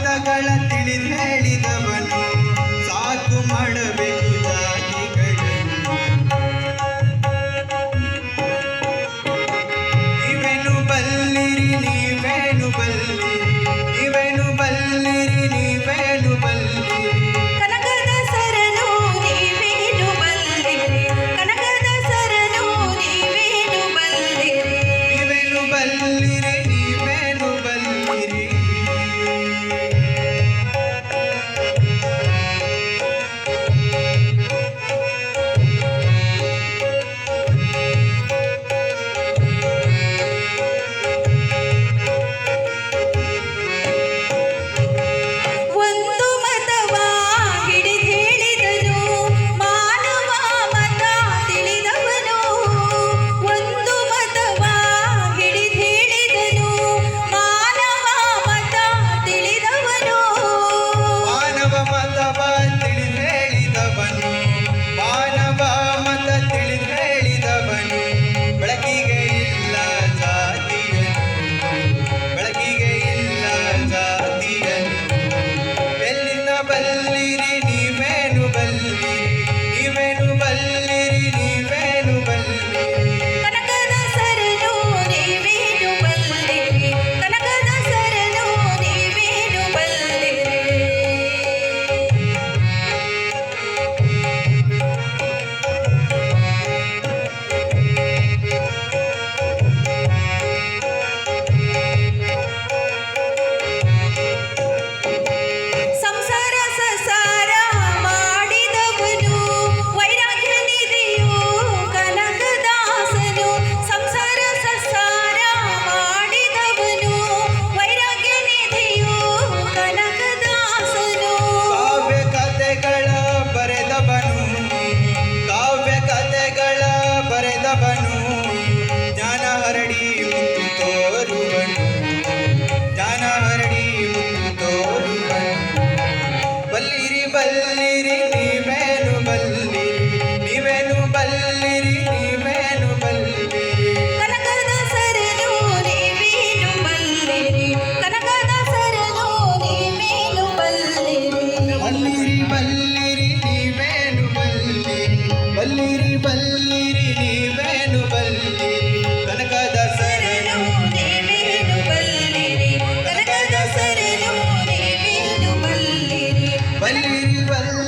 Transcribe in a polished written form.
ಮತಗಳ ತಿಳಿದು ಹೇಳಿದವನು ಸಾಕು ಮಾಡಬೇಕು ಜಾತಿಗಳನ್ನು. ನೀವೇನು ಬಲ್ಲಿರಿ ನೀವೇನು ಬಲ್ಲಿರಿ ನೀವೇನು ಬಲ್ಲಿರಿ ನೀವೇನು ಬಲ್ಲಿರಿ ಕನಕದಾಸರನು ನೀವೇನು ಬಲ್ಲಿರಿ ಕನಕದಾಸರನು ನೀವೇನು ಬಲ್ಲಿರಿ ನೀವೇನು ಬಲ್ಲಿರಿ ನೀವೇನು ಬಲ್ಲಿರಿ. ಒಂದು ಮತವ ಹಿಡಿದು ಹೇಳಿದನು ಮಾನವ ಮತ ತಿಳಿದವನು. ಒಂದು ಮತವ ಹಿಡಿದು ಹೇಳಿದನು ಮಾನವ ಮತ ತಿಳಿದವನು. ಮಾನವ ಮತವ ತಿಳಿದು ಹೇಳಿದವನು ಮಾನವ ಮತ ತಿಳಿದು ಹೇಳಿದವನು ಬೆಳಕಿಗೆ ಇಲ್ಲ ಜಾತಿಯನು ಬೆಳಕಿಗೆ ಇಲ್ಲ ಜಾತಿಯನು. ಎಲ್ಲಿನ ಬಲ್ಲಿರಿ ನೀವೇನು ಬಲ್ಲಿರಿ ನೀವೇನು ಬಲ್ಲಿರಿ ನೀವೇನು ಬಲ್ಲಿರಿ ಕನಕದಾಸರನು ನೀವೇನು ಬಲ್ಲಿರಿ ಕನಕದಾಸರನು ನೀವೇನು ಬಲ್ಲಿರಿ. ಸಂಸಾರ ಸಸಾರ ಮಾಡಿದವನು ವೈರಾಗ್ಯ ನಿಧಿಯು ಕನಕದಾಸನು. ಸಂಸಾರ ಸಸಾರ ಮಾಡಿದವನು ವೈರಾಗ್ಯ ನಿಧಿಯು ಕನಕದಾಸನು. ಕಾವ್ಯ ಕಥೆಗಳ ಬರೆದವನು ಕಾವ್ಯ ಕಥೆಗಳ ಬರೆದವನು ಜ್ಞಾನ ಹರಡಿ ಮುತ್ತು ತೋರುವನು ಜ್ಞಾನ ಹರಡಿ ಮುತ್ತು ತೋರುವನು. ಬಲ್ಲಿರಿ ಬಲ್ಲಿರಿ ನೀವೇನು ಬಲ್ಲಿರಿ ನೀವೇನು ಬಲ್ಲಿರಿ ನೀವೇನು ಬಲ್ಲಿರಿ ಕನಕದಾಸರನು ನೀವೇನು ಬಲ್ಲಿರಿ ಕನಕದಾಸರನು ನೀವೇನು ಬಲ್ಲಿರಿ. ಬಲ್ಲಿರಿ ಬಲ್ಲಿರಿ ನೀವೇನು ಬಲ್ಲಿರಿ ಬಲ್ಲಿರಿ ಬಲ್ಲಿರಿ ನೀವೇನು ಬಲ್ಲಿರಿ ಕನಕದಾಸರನು ನೀವೇನು ಬಲ್ಲಿರಿ ಕನಕದಾಸರನು ನೀವೇನು ಬಲ್ಲಿರಿ. ಬಲ್ಲಿರಿ ಬಲ್ಲಿರಿ